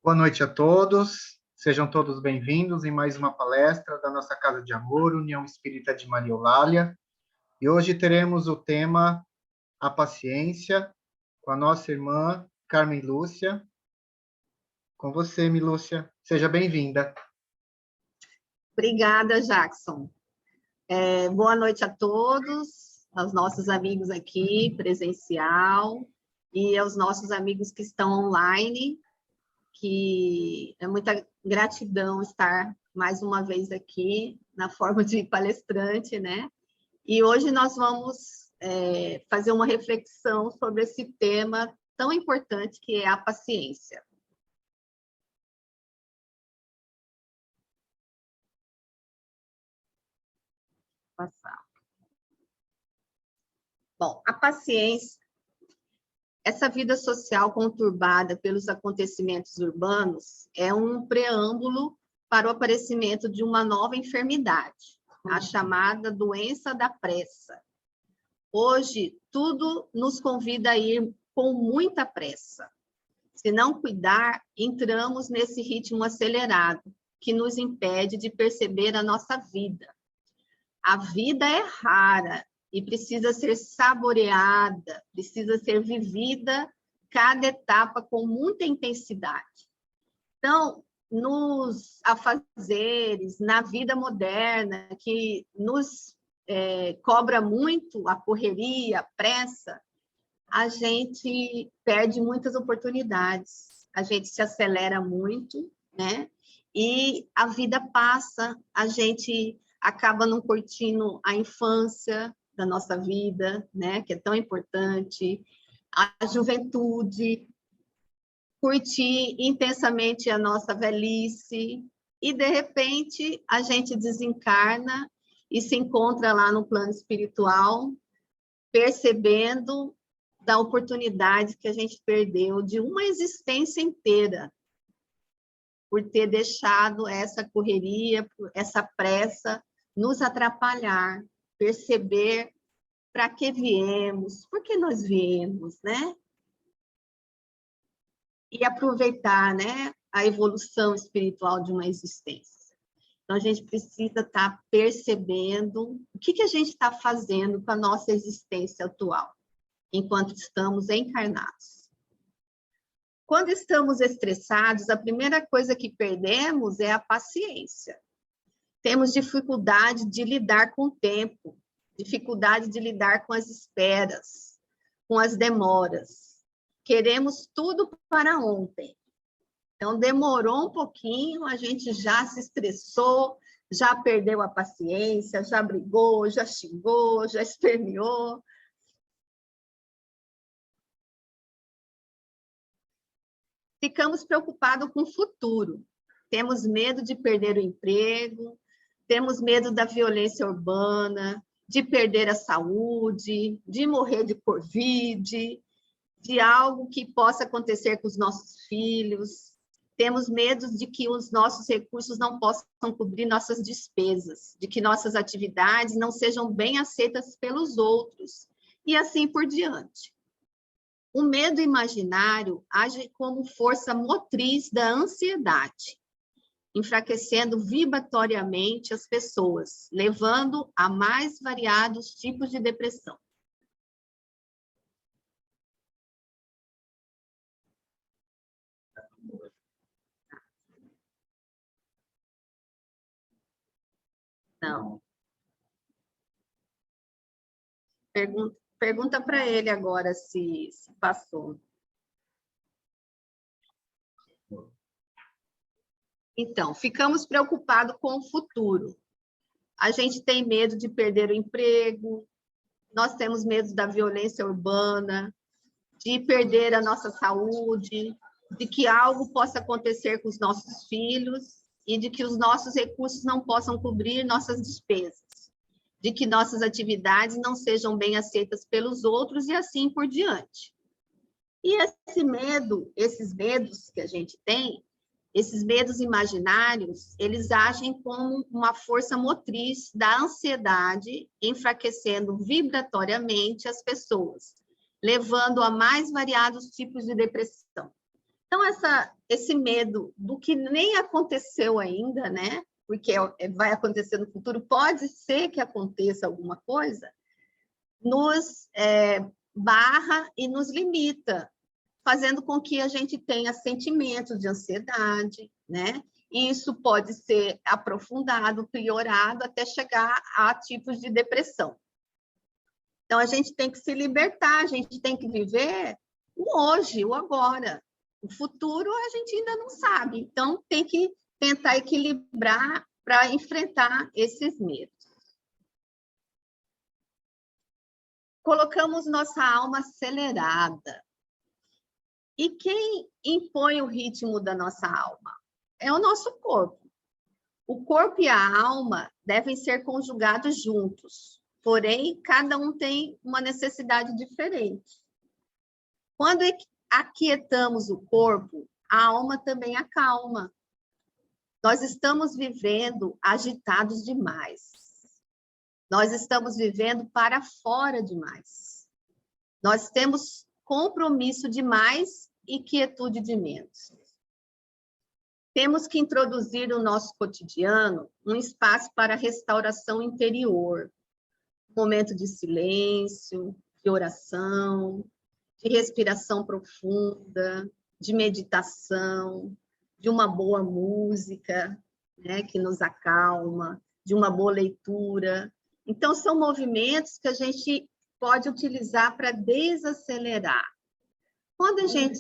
Boa noite a todos, sejam todos bem-vindos em mais uma palestra da nossa Casa de Amor, União Espírita de Maria Eulália. E hoje teremos o tema A Paciência, com a nossa irmã Carmen Lúcia. Com você, Milúcia, seja bem-vinda. Obrigada, Jackson. Boa noite a todos, aos nossos amigos aqui, presencial, e aos nossos amigos que estão online, que é muita gratidão estar mais uma vez aqui, na forma de palestrante, né? E hoje nós vamos fazer uma reflexão sobre esse tema tão importante que é a paciência. Passar. Bom, a paciência, essa vida social conturbada pelos acontecimentos urbanos é um preâmbulo para o aparecimento de uma nova enfermidade, a chamada doença da pressa. Hoje, tudo nos convida a ir com muita pressa. Se não cuidar, entramos nesse ritmo acelerado, que nos impede de perceber a nossa vida. A vida é rara e precisa ser saboreada, precisa ser vivida cada etapa com muita intensidade. Então, nos afazeres, na vida moderna, que nos cobra muito a correria, a pressa, a gente perde muitas oportunidades, a gente se acelera muito, né? E a vida passa, a gente acaba não curtindo a infância da nossa vida, né? Que é tão importante, a juventude, curtir intensamente a nossa velhice, e de repente a gente desencarna e se encontra lá no plano espiritual, percebendo da oportunidade que a gente perdeu de uma existência inteira, por ter deixado essa correria, essa pressa nos atrapalhar, perceber para que viemos, por que nós viemos, né? E aproveitar, né, a evolução espiritual de uma existência. Então, a gente precisa estar percebendo o que a gente está fazendo com a nossa existência atual, enquanto estamos encarnados. Quando estamos estressados, a primeira coisa que perdemos é a paciência. Temos dificuldade de lidar com o tempo, dificuldade de lidar com as esperas, com as demoras. Queremos tudo para ontem. Então, demorou um pouquinho, a gente já se estressou, já perdeu a paciência, já brigou, já xingou, já esperneou. Ficamos preocupados com o futuro. Temos medo de perder o emprego, temos medo da violência urbana, de perder a saúde, de morrer de Covid, de algo que possa acontecer com os nossos filhos. Temos medo de que os nossos recursos não possam cobrir nossas despesas, de que nossas atividades não sejam bem aceitas pelos outros, e assim por diante. O medo imaginário age como força motriz da ansiedade, enfraquecendo vibratoriamente as pessoas, levando a mais variados tipos de depressão. Não. Pergunta para ele agora se passou. Então, ficamos preocupados com o futuro. A gente tem medo de perder o emprego, nós temos medo da violência urbana, de perder a nossa saúde, de que algo possa acontecer com os nossos filhos e de que os nossos recursos não possam cobrir nossas despesas, de que nossas atividades não sejam bem aceitas pelos outros e assim por diante. E esse medo, esses medos que a gente tem, esses medos imaginários, eles agem como uma força motriz da ansiedade, enfraquecendo vibratoriamente as pessoas, levando a mais variados tipos de depressão. Então, esse medo do que nem aconteceu ainda, né? Porque vai acontecer no futuro, pode ser que aconteça alguma coisa, nos barra e nos limita, fazendo com que a gente tenha sentimentos de ansiedade, né? E isso pode ser aprofundado, piorado, até chegar a tipos de depressão. Então, a gente tem que se libertar, a gente tem que viver o hoje, o agora. O futuro a gente ainda não sabe, então tem que tentar equilibrar para enfrentar esses medos. Colocamos nossa alma acelerada. E quem impõe o ritmo da nossa alma? É o nosso corpo. O corpo e a alma devem ser conjugados juntos, porém, cada um tem uma necessidade diferente. Quando aquietamos o corpo, a alma também acalma. Nós estamos vivendo agitados demais. Nós estamos vivendo para fora demais. Nós temos compromisso demais e quietude de menos. Temos que introduzir no nosso cotidiano um espaço para restauração interior, um momento de silêncio, de oração, de respiração profunda, de meditação, de uma boa música, né, que nos acalma, de uma boa leitura. Então, são movimentos que a gente pode utilizar para desacelerar. Quando a gente...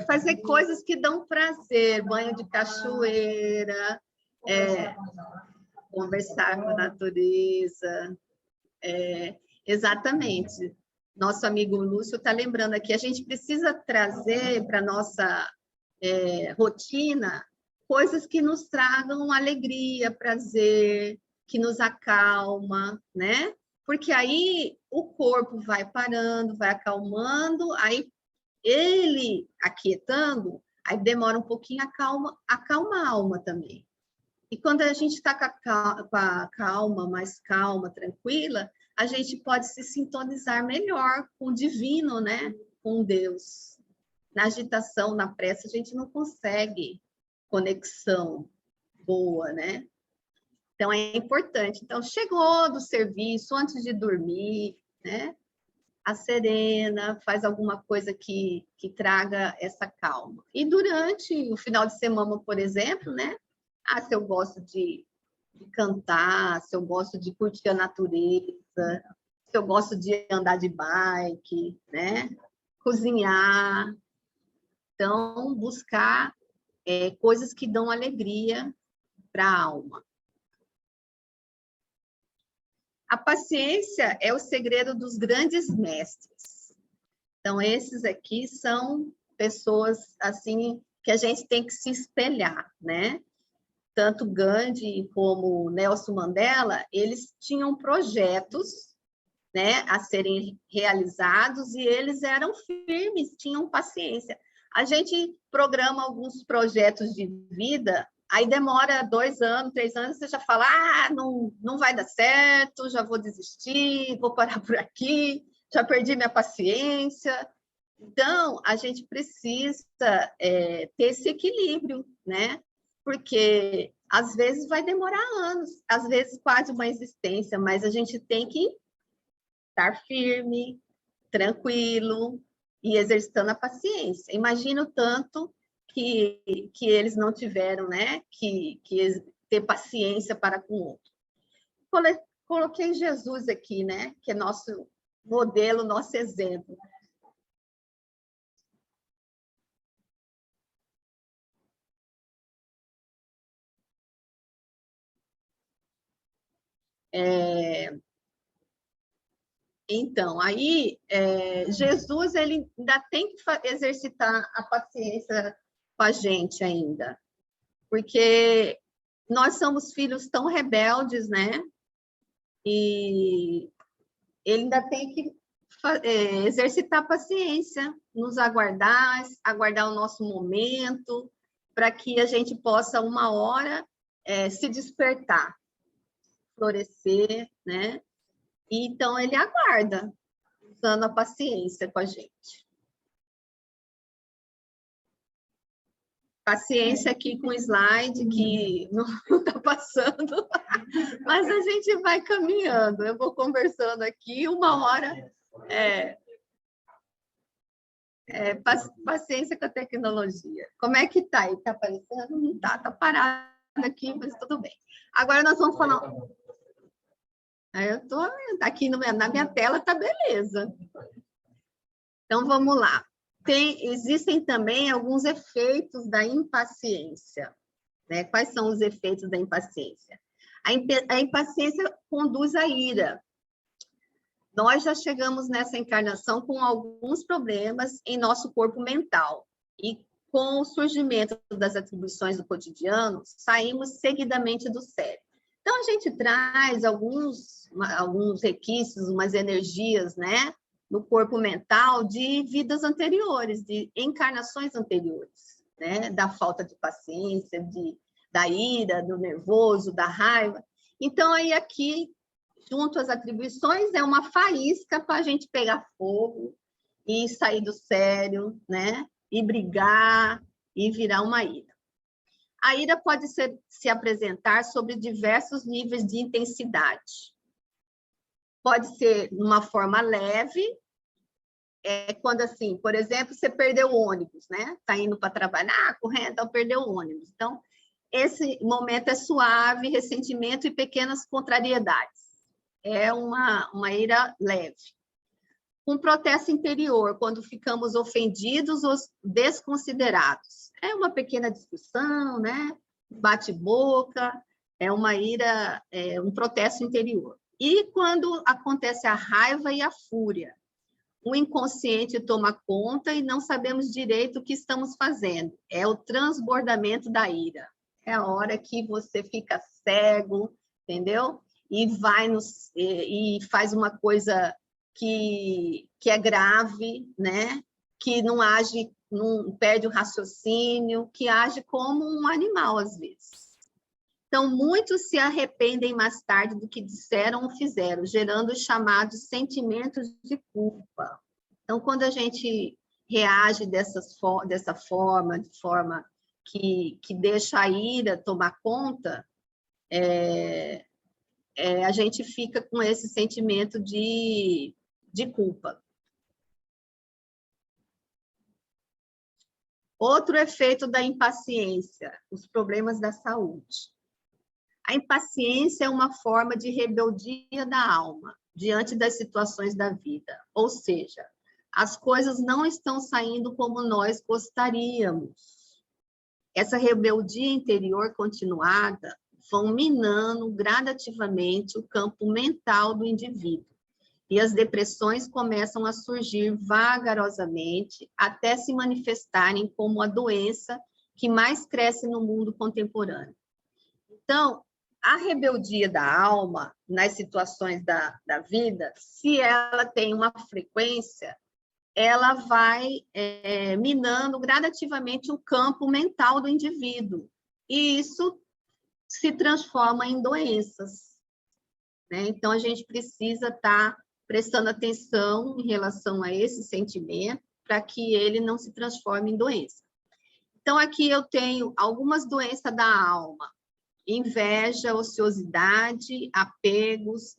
fazer coisas que dão prazer, banho de cachoeira, conversar com a natureza. Exatamente. Nosso amigo Lúcio está lembrando aqui, a gente precisa trazer para a nossa rotina coisas que nos tragam alegria, prazer, que nos acalma, né? Porque aí o corpo vai parando, vai acalmando, aí ele aquietando, aí demora um pouquinho, acalma a alma também. E quando a gente está com a calma, mais calma, tranquila, a gente pode se sintonizar melhor com o divino, né? Com Deus. Na agitação, na pressa, a gente não consegue conexão boa, né? Então, é importante. Então, chegou do serviço, antes de dormir, né? A serena, faz alguma coisa que traga essa calma. E durante o final de semana, por exemplo, né? Se eu gosto de cantar, se eu gosto de curtir a natureza, se eu gosto de andar de bike, né? Cozinhar. Então, buscar coisas que dão alegria para a alma. A paciência é o segredo dos grandes mestres. Então, esses aqui são pessoas assim que a gente tem que se espelhar, né? Tanto Gandhi como Nelson Mandela, eles tinham projetos, né, a serem realizados e eles eram firmes, tinham paciência. A gente programa alguns projetos de vida, aí demora 2 anos, 3 anos, você já fala, não vai dar certo, já vou desistir, vou parar por aqui, já perdi minha paciência. Então, a gente precisa ter esse equilíbrio, né? Porque às vezes vai demorar anos, às vezes quase uma existência, mas a gente tem que estar firme, tranquilo e exercitando a paciência. Imagino tanto que eles não tiveram, né? Que ter paciência para com o outro. Coloquei Jesus aqui, né? Que é nosso modelo, nosso exemplo. Então, aí, Jesus, ele ainda tem que exercitar a paciência com a gente ainda, porque nós somos filhos tão rebeldes, né? E ele ainda tem que exercitar a paciência, nos aguardar o nosso momento, para que a gente possa, uma hora, se despertar, florescer, né? E, então, ele aguarda, usando a paciência com a gente. Paciência aqui com o slide, que não está passando, mas a gente vai caminhando. Eu vou conversando aqui, uma hora. Paciência com a tecnologia. Como é que está? Está aparecendo? Não está, está parado aqui, mas tudo bem. Agora nós vamos falar. Eu estou aqui na minha tela, está beleza. Então vamos lá. Existem também alguns efeitos da impaciência, né? Quais são os efeitos da impaciência? A impaciência conduz à ira. Nós já chegamos nessa encarnação com alguns problemas em nosso corpo mental. E com o surgimento das atribuições do cotidiano, saímos seguidamente do sério. Então, a gente traz alguns requisitos, umas energias, né? No corpo mental de vidas anteriores, de encarnações anteriores, né? Da falta de paciência, da ira, do nervoso, da raiva. Então, aí aqui, junto às atribuições, é uma faísca para a gente pegar fogo e sair do sério, né? E brigar e virar uma ira. A ira pode se apresentar sobre diversos níveis de intensidade. Pode ser numa forma leve, quando assim, por exemplo, você perdeu o ônibus, né? Está indo para trabalhar, correndo, então perdeu o ônibus. Então, esse momento é suave, ressentimento e pequenas contrariedades. É uma ira leve. Um protesto interior, quando ficamos ofendidos ou desconsiderados. É uma pequena discussão, né? Bate-boca, é uma ira, um protesto interior. E quando acontece a raiva e a fúria, o inconsciente toma conta e não sabemos direito o que estamos fazendo. É o transbordamento da ira. É a hora que você fica cego, entendeu? E faz uma coisa que é grave, né? Que não age, não perde o raciocínio, que age como um animal às vezes. Então, muitos se arrependem mais tarde do que disseram ou fizeram, gerando os chamados sentimentos de culpa. Então, quando a gente reage dessa forma, de forma que deixa a ira tomar conta, a gente fica com esse sentimento de culpa. Outro efeito da impaciência, os problemas da saúde. A impaciência é uma forma de rebeldia da alma diante das situações da vida, ou seja, as coisas não estão saindo como nós gostaríamos. Essa rebeldia interior continuada vão minando gradativamente o campo mental do indivíduo, e as depressões começam a surgir vagarosamente até se manifestarem como a doença que mais cresce no mundo contemporâneo. Então, a rebeldia da alma nas situações da vida, se ela tem uma frequência, ela vai minando gradativamente o campo mental do indivíduo. E isso se transforma em doenças, né? Então, a gente precisa estar prestando atenção em relação a esse sentimento para que ele não se transforme em doença. Então, aqui eu tenho algumas doenças da alma: inveja, ociosidade, apegos,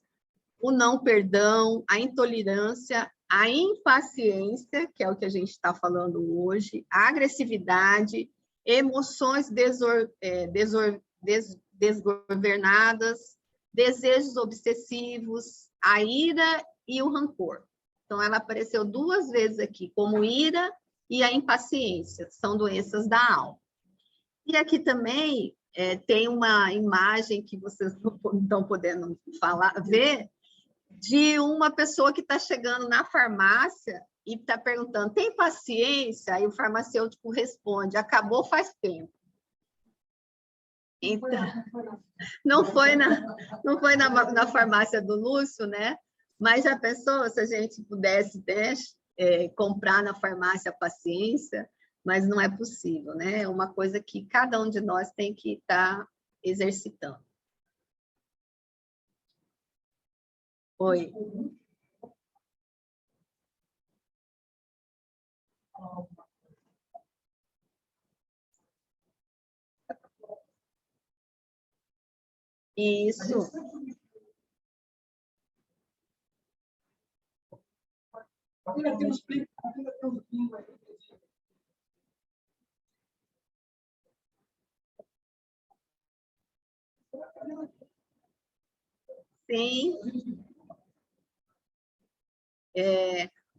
o não perdão, a intolerância, a impaciência, que é o que a gente está falando hoje, a agressividade, emoções desgovernadas, desejos obsessivos, a ira e o rancor. Então, ela apareceu 2 vezes aqui, como ira e a impaciência, são doenças da alma. E aqui também tem uma imagem que vocês não estão podendo ver, de uma pessoa que está chegando na farmácia e está perguntando: tem paciência? Aí o farmacêutico responde: acabou faz tempo. Então, não foi na farmácia do Lúcio, né? Mas já pensou se a gente pudesse, né, comprar na farmácia a paciência? Mas não é possível, né? É uma coisa que cada um de nós tem que estar exercitando. Oi. Isso. Sim.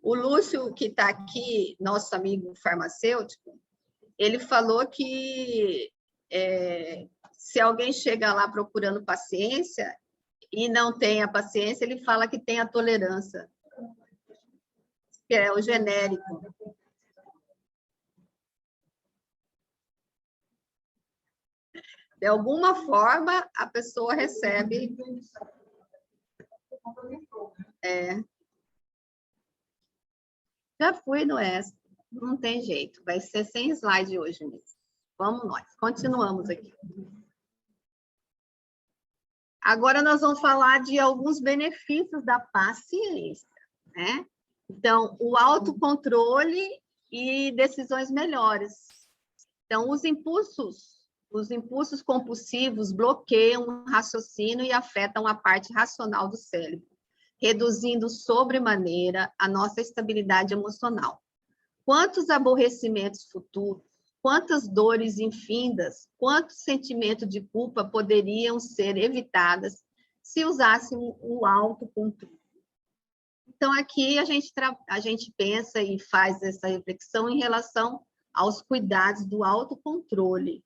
O Lúcio, que está aqui, nosso amigo farmacêutico, ele falou que se alguém chega lá procurando paciência e não tem a paciência, ele fala que tem a tolerância, que é o genérico. De alguma forma, a pessoa recebe... Já fui no Extra, não tem jeito, vai ser sem slide hoje mesmo. Vamos nós, continuamos aqui. Agora nós vamos falar de alguns benefícios da paciência, né? Então, o autocontrole e decisões melhores. Então, os impulsos compulsivos bloqueiam o raciocínio e afetam a parte racional do cérebro, reduzindo sobremaneira a nossa estabilidade emocional. Quantos aborrecimentos futuros, quantas dores infindas, quantos sentimentos de culpa poderiam ser evitadas se usássemos o autocontrole? Então, aqui a gente pensa e faz essa reflexão em relação aos cuidados do autocontrole,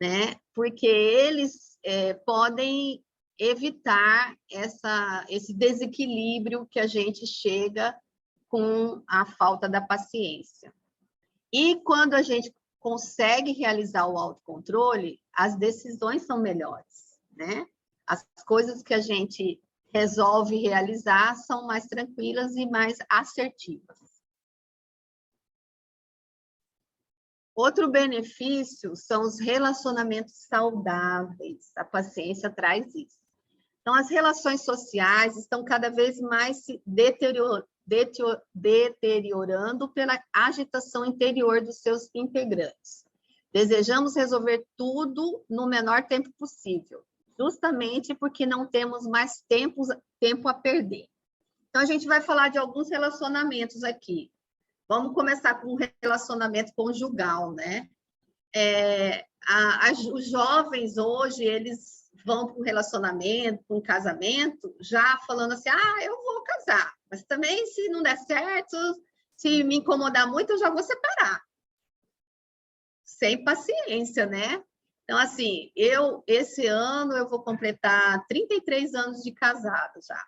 né? Porque eles podem evitar esse desequilíbrio que a gente chega com a falta da paciência. E quando a gente consegue realizar o autocontrole, as decisões são melhores, né? As coisas que a gente resolve realizar são mais tranquilas e mais assertivas. Outro benefício são os relacionamentos saudáveis. A paciência traz isso. Então, as relações sociais estão cada vez mais se deteriorando pela agitação interior dos seus integrantes. Desejamos resolver tudo no menor tempo possível, justamente porque não temos mais tempo a perder. Então, a gente vai falar de alguns relacionamentos aqui. Vamos começar com o relacionamento conjugal, né? Os jovens hoje, eles vão para um relacionamento, para um casamento, já falando assim, eu vou casar, mas também se não der certo, se me incomodar muito, eu já vou separar. Sem paciência, né? Então, assim, esse ano, eu vou completar 33 anos de casado já.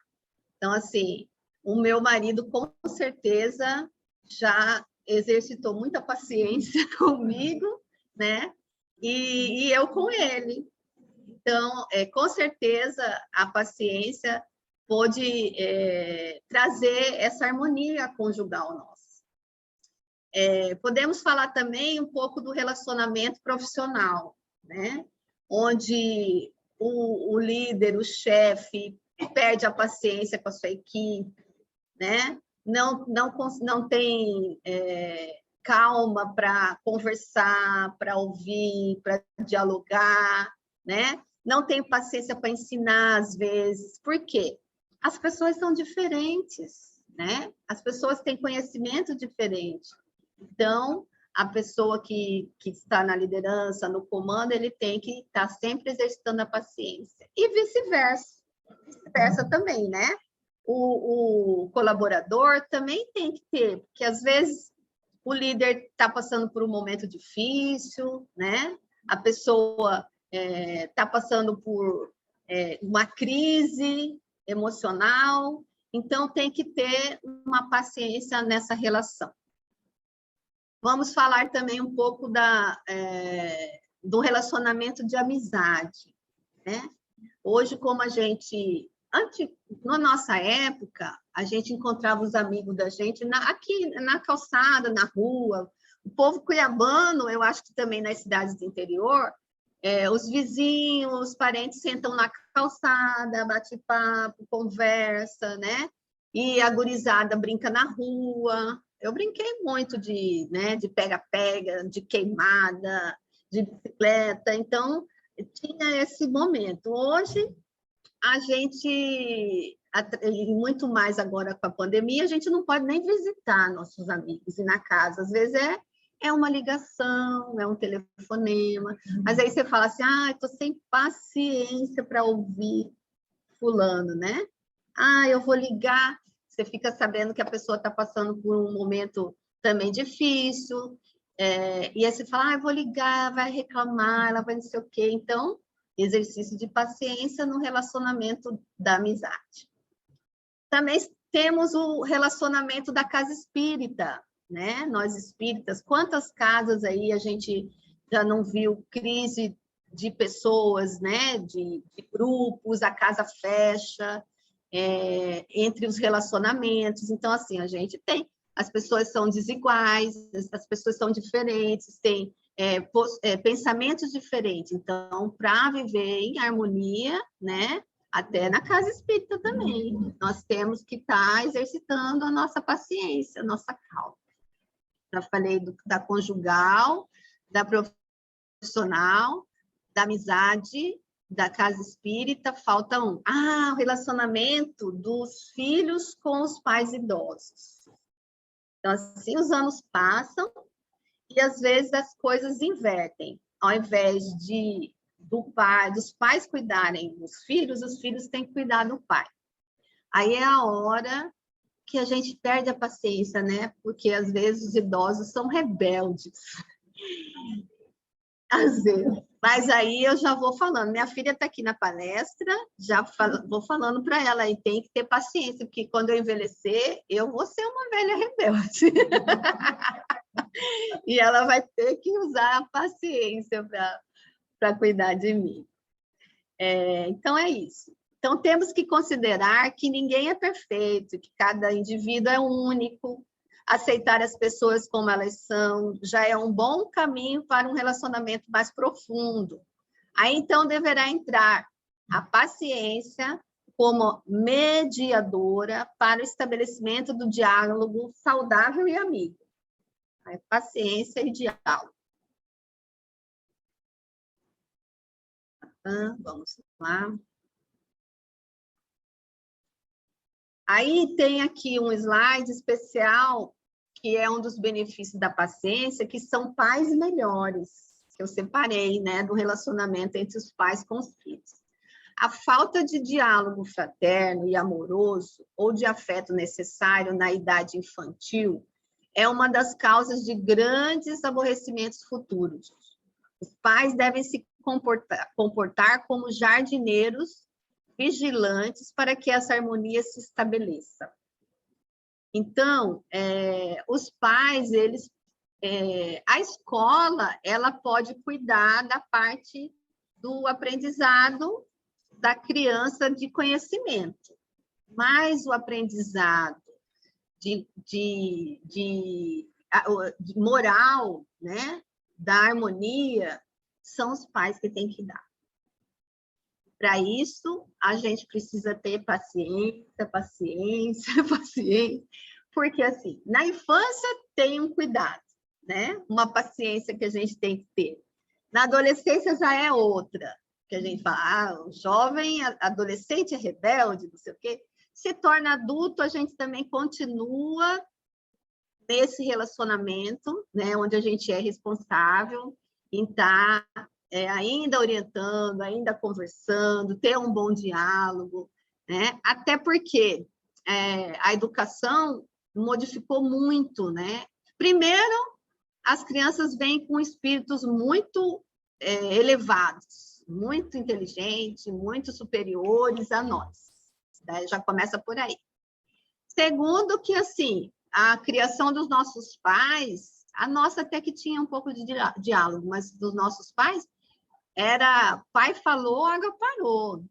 Então, assim, o meu marido, com certeza, já exercitou muita paciência comigo, né? E eu com ele. Então, com certeza, a paciência pode trazer essa harmonia conjugal nossa. Podemos falar também um pouco do relacionamento profissional, né? Onde o líder, o chefe, perde a paciência com a sua equipe, né? Não tem calma para conversar, para ouvir, para dialogar, né? Não tem paciência para ensinar, às vezes. Por quê? As pessoas são diferentes, né? As pessoas têm conhecimento diferente. Então, a pessoa que está na liderança, no comando, ele tem que estar sempre exercitando a paciência. E vice-versa. Vice-versa também, né? O colaborador também tem que ter, porque às vezes o líder está passando por um momento difícil, né? A pessoa está passando por uma crise emocional, então tem que ter uma paciência nessa relação. Vamos falar também um pouco do relacionamento de amizade, né? Hoje, como a gente... na nossa época, a gente encontrava os amigos da gente aqui na calçada, na rua. O povo cuiabano, eu acho que também nas cidades do interior, os vizinhos, os parentes sentam na calçada, bate papo, conversa, né? E a gurizada brinca na rua. Eu brinquei muito de pega-pega, de queimada, de bicicleta. Então, tinha esse momento. Hoje, a gente, e muito mais agora com a pandemia, a gente não pode nem visitar nossos amigos, ir na casa. Às vezes é uma ligação, é um telefonema, mas aí você fala assim, estou sem paciência para ouvir fulano, né? Eu vou ligar, você fica sabendo que a pessoa está passando por um momento também difícil, e aí você fala, eu vou ligar, vai reclamar, ela vai não sei o quê. Então, exercício de paciência no relacionamento da amizade. Também temos o relacionamento da casa espírita, né? Nós espíritas, quantas casas aí a gente já não viu crise de pessoas, né? De grupos, a casa fecha, entre os relacionamentos. Então, assim, a gente tem, as pessoas são desiguais, as pessoas são diferentes, têm pensamentos diferentes. Então, para viver em harmonia, né? Até na casa espírita também, nós temos que estar exercitando a nossa paciência, a nossa calma. Já falei da conjugal, da profissional, da amizade, da casa espírita, falta um. O relacionamento dos filhos com os pais idosos. Então, assim, os anos passam e, às vezes, as coisas invertem. Ao invés dos pais cuidarem dos filhos, os filhos têm que cuidar do pai. Aí é a hora que a gente perde a paciência, né? Porque, às vezes, os idosos são rebeldes. Às vezes. Mas aí eu já vou falando. Minha filha está aqui na palestra, vou falando para ela, e tem que ter paciência, porque quando eu envelhecer, eu vou ser uma velha rebelde. E ela vai ter que usar a paciência para cuidar de mim. Então, é isso. Então, temos que considerar que ninguém é perfeito, que cada indivíduo é único, aceitar as pessoas como elas são já é um bom caminho para um relacionamento mais profundo. Aí, então, deverá entrar a paciência como mediadora para o estabelecimento do diálogo saudável e amigo. Paciência e diálogo. Vamos lá. Aí tem aqui um slide especial, que é um dos benefícios da paciência, que são pais melhores, que eu separei, né, do relacionamento entre os pais com os filhos. A falta de diálogo fraterno e amoroso, ou de afeto necessário na idade infantil, é uma das causas de grandes aborrecimentos futuros. Os pais devem se comportar como jardineiros vigilantes para que essa harmonia se estabeleça. Então, os pais, a escola, ela pode cuidar da parte do aprendizado da criança de conhecimento, mas o aprendizado de moral, né, da harmonia, são os pais que têm que dar. Para isso, a gente precisa ter paciência, porque, assim, na infância tem um cuidado, né? Uma paciência que a gente tem que ter. Na adolescência já é outra, que a gente fala, o jovem, adolescente é rebelde, não sei o quê. Se torna adulto, a gente também continua nesse relacionamento, né? Onde a gente é responsável em estar ainda orientando, ainda conversando, ter um bom diálogo, né? Até porque a educação modificou muito, né? Primeiro, as crianças vêm com espíritos muito elevados, muito inteligentes, muito superiores a nós. Né? Já começa por aí. Segundo, que assim, a criação dos nossos pais, a nossa até que tinha um pouco de diálogo, mas dos nossos pais, era pai falou, água parou.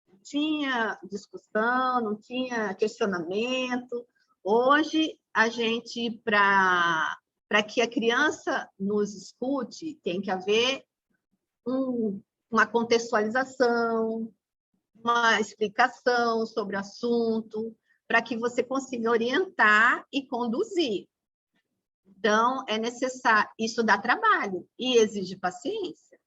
Não tinha discussão, não tinha questionamento. Hoje, a gente, para que a criança nos escute, tem que haver uma contextualização, uma explicação sobre o assunto, para que você consiga orientar e conduzir. Então, é necessário, isso dá trabalho e exige paciência.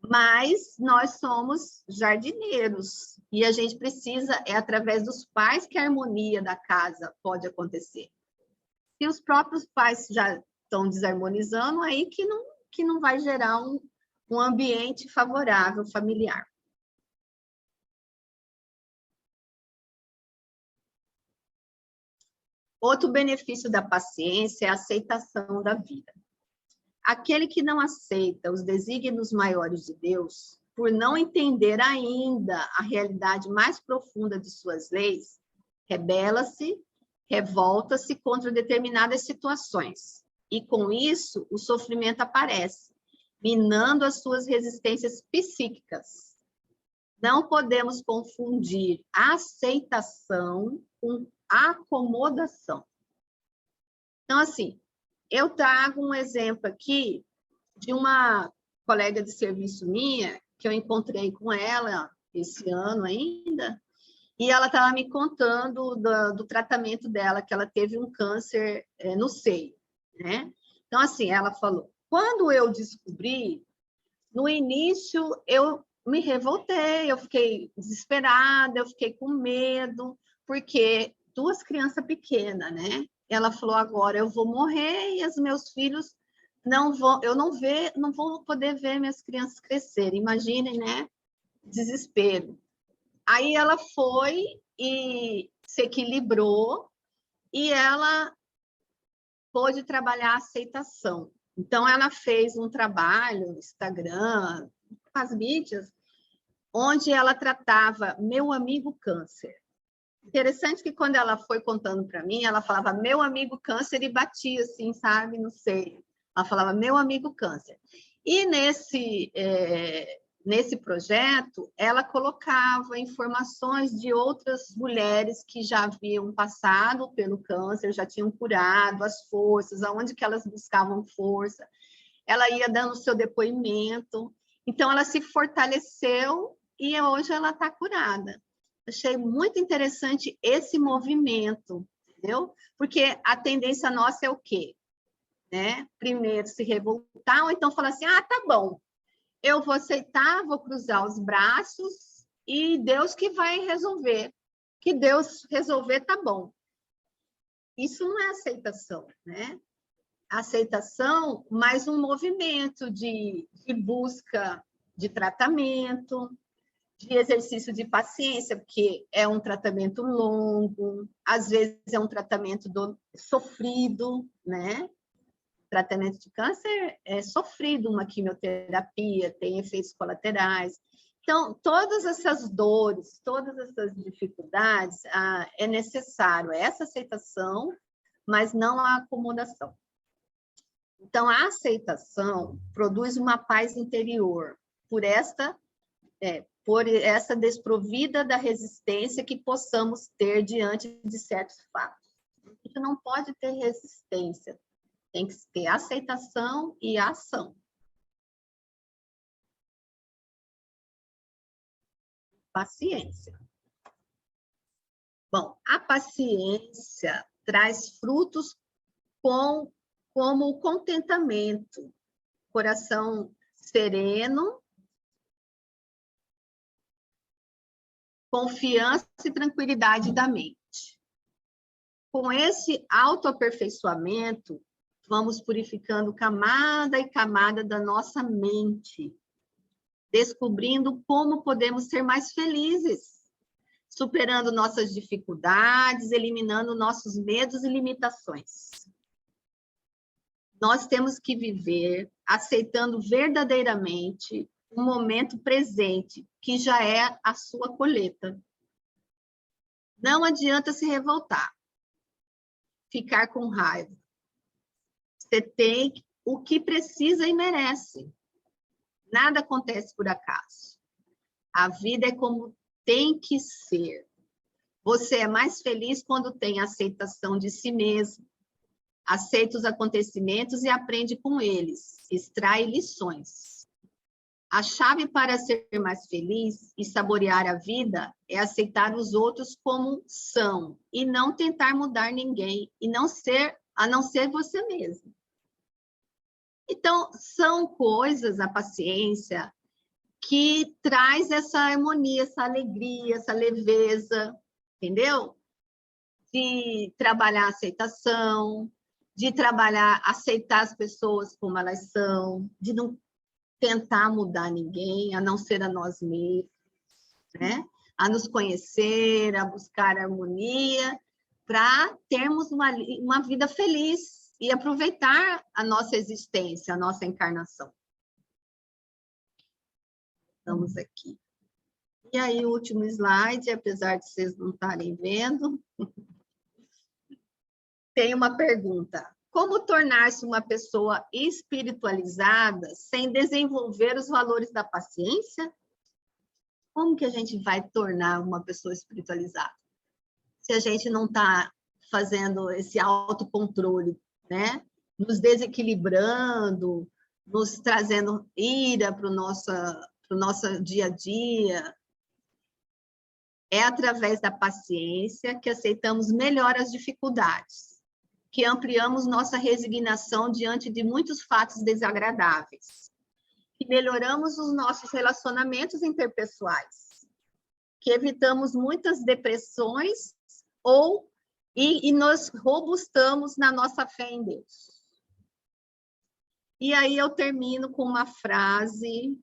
Mas nós somos jardineiros e a gente precisa, é através dos pais que a harmonia da casa pode acontecer. Se os próprios pais já estão desarmonizando, aí que não vai gerar um ambiente favorável familiar. Outro benefício da paciência é a aceitação da vida. Aquele que não aceita os desígnios maiores de Deus, por não entender ainda a realidade mais profunda de suas leis, rebela-se, revolta-se contra determinadas situações. E com isso, o sofrimento aparece, minando as suas resistências psíquicas. Não podemos confundir aceitação com acomodação. Então, assim, eu trago um exemplo aqui de uma colega de serviço minha, que eu encontrei com ela esse ano ainda, e ela estava me contando do tratamento dela, que ela teve um câncer no seio, né? Então, assim, ela falou, quando eu descobri, no início eu me revoltei, eu fiquei desesperada, eu fiquei com medo, porque duas crianças pequenas, né? Ela falou, agora eu vou morrer e os meus filhos não vão, não vou poder ver minhas crianças crescerem. Imaginem, né? Desespero. Aí ela foi e se equilibrou e ela pôde trabalhar a aceitação. Então, ela fez um trabalho no Instagram, com as mídias, onde ela tratava meu amigo câncer. Interessante que quando ela foi contando para mim, ela falava meu amigo câncer e batia assim, sabe, no seio. Ela falava meu amigo câncer. E nesse projeto, ela colocava informações de outras mulheres que já haviam passado pelo câncer, já tinham curado, as forças, aonde que elas buscavam força. Ela ia dando o seu depoimento. Então, ela se fortaleceu e hoje ela está curada. Achei muito interessante esse movimento, entendeu? Porque a tendência nossa é o quê? Né? Primeiro, se revoltar, ou então falar assim, ah, tá bom, eu vou aceitar, vou cruzar os braços e Deus que vai resolver. Que Deus resolver, tá bom. Isso não é aceitação, né? Aceitação, mais um movimento de busca de tratamento, de exercício de paciência, porque é um tratamento longo, às vezes é um tratamento sofrido, né? Tratamento de câncer é sofrido, uma quimioterapia, tem efeitos colaterais. Então, todas essas dores, todas essas dificuldades, é necessário essa aceitação, mas não a acomodação. Então, a aceitação produz uma paz interior por essa desprovida da resistência que possamos ter diante de certos fatos. A gente não pode ter resistência, tem que ter aceitação e ação. Paciência. Bom, a paciência traz frutos como o contentamento, coração sereno, confiança e tranquilidade da mente. Com esse autoaperfeiçoamento, vamos purificando camada e camada da nossa mente, descobrindo como podemos ser mais felizes, superando nossas dificuldades, eliminando nossos medos e limitações. Nós temos que viver aceitando verdadeiramente o momento presente, que já é a sua colheita. Não adianta se revoltar, ficar com raiva. Você tem o que precisa e merece. Nada acontece por acaso. A vida é como tem que ser. Você é mais feliz quando tem aceitação de si mesmo, aceita os acontecimentos e aprende com eles, extrai lições. A chave para ser mais feliz e saborear a vida é aceitar os outros como são e não tentar mudar ninguém a não ser você mesmo. Então, são coisas, a paciência, que traz essa harmonia, essa alegria, essa leveza, entendeu? De trabalhar a aceitação, de trabalhar, aceitar as pessoas como elas são, de não tentar mudar ninguém, a não ser a nós mesmos, né? A nos conhecer, a buscar harmonia, para termos uma vida feliz e aproveitar a nossa existência, a nossa encarnação. Estamos aqui. E aí, o último slide, apesar de vocês não estarem vendo, tem uma pergunta. Como tornar-se uma pessoa espiritualizada sem desenvolver os valores da paciência? Como que a gente vai tornar uma pessoa espiritualizada? Se a gente não está fazendo esse autocontrole, né? Nos desequilibrando, nos trazendo ira para o nosso dia a dia. É através da paciência que aceitamos melhor as dificuldades, que ampliamos nossa resignação diante de muitos fatos desagradáveis, que melhoramos os nossos relacionamentos interpessoais, que evitamos muitas depressões e nos robustamos na nossa fé em Deus. E aí eu termino com uma frase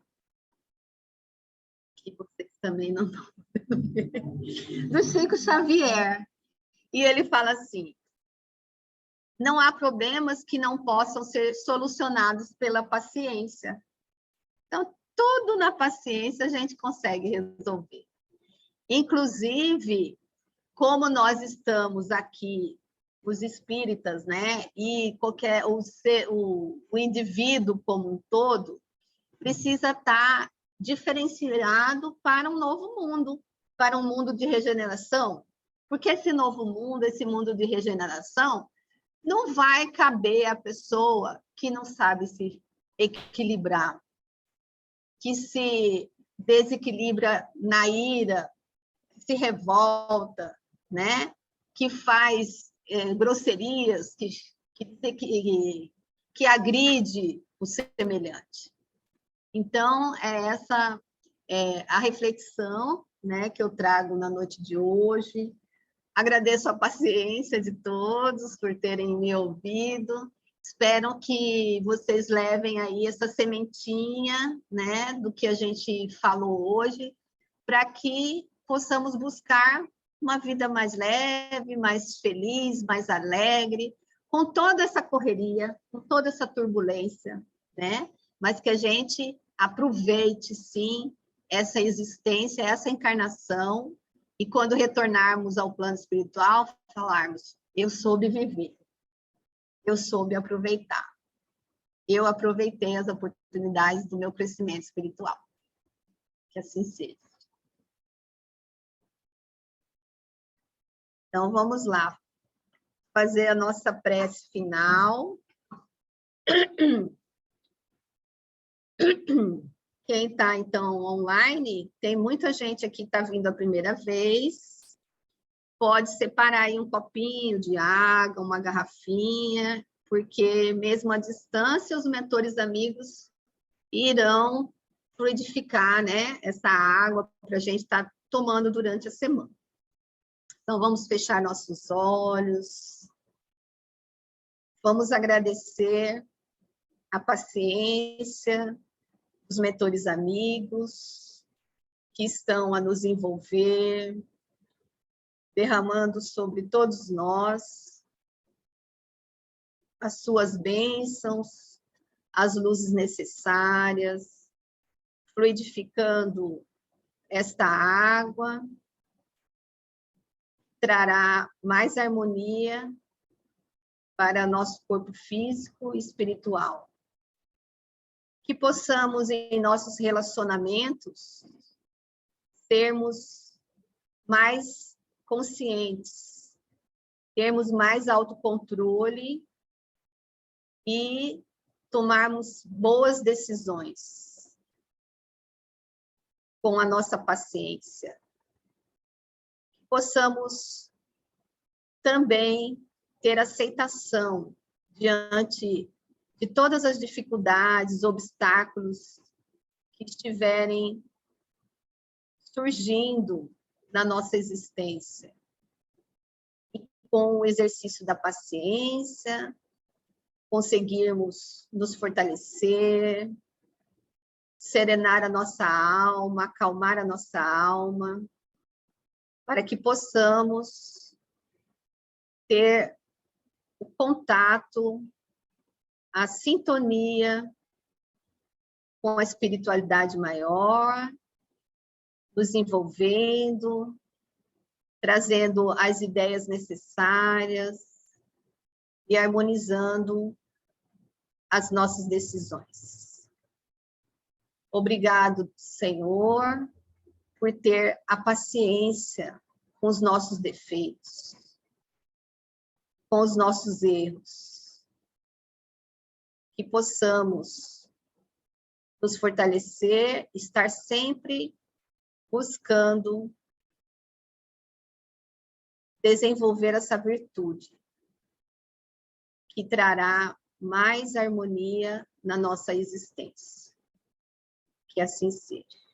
que vocês também não estão vendo, do Chico Xavier. E ele fala assim: não há problemas que não possam ser solucionados pela paciência. Então, tudo na paciência a gente consegue resolver. Inclusive, como nós estamos aqui, os espíritas, né? E o indivíduo como um todo, precisa estar diferenciado para um novo mundo, para um mundo de regeneração. Porque esse novo mundo, esse mundo de regeneração, não vai caber a pessoa que não sabe se equilibrar, que se desequilibra na ira, se revolta, né? Que faz grosserias, que agride o semelhante. Então, essa é a reflexão, né, que eu trago na noite de hoje. Agradeço a paciência de todos por terem me ouvido. Espero que vocês levem aí essa sementinha, né, do que a gente falou hoje, para que possamos buscar uma vida mais leve, mais feliz, mais alegre, com toda essa correria, com toda essa turbulência, né? Mas que a gente aproveite, sim, essa existência, essa encarnação, e quando retornarmos ao plano espiritual, falarmos: eu soube viver, eu soube aproveitar, eu aproveitei as oportunidades do meu crescimento espiritual. Que assim seja. Então, vamos lá, fazer a nossa prece final. Quem está, então, online, tem muita gente aqui que está vindo a primeira vez, pode separar aí um copinho de água, uma garrafinha, porque mesmo à distância, os mentores amigos irão fluidificar, né, essa água para a gente estar tomando durante a semana. Então, vamos fechar nossos olhos, vamos agradecer a paciência dos mentores amigos que estão a nos envolver, derramando sobre todos nós as suas bênçãos, as luzes necessárias, fluidificando esta água, trará mais harmonia para nosso corpo físico e espiritual. Que possamos, em nossos relacionamentos, sermos mais conscientes, termos mais autocontrole e tomarmos boas decisões com a nossa paciência. Possamos também ter aceitação diante de todas as dificuldades, obstáculos que estiverem surgindo na nossa existência. E com o exercício da paciência, conseguirmos nos fortalecer, serenar a nossa alma, acalmar a nossa alma, para que possamos ter o contato, a sintonia com a espiritualidade maior, nos envolvendo, trazendo as ideias necessárias e harmonizando as nossas decisões. Obrigado, Senhor, por ter a paciência com os nossos defeitos, com os nossos erros, que possamos nos fortalecer, estar sempre buscando desenvolver essa virtude, que trará mais harmonia na nossa existência. Que assim seja.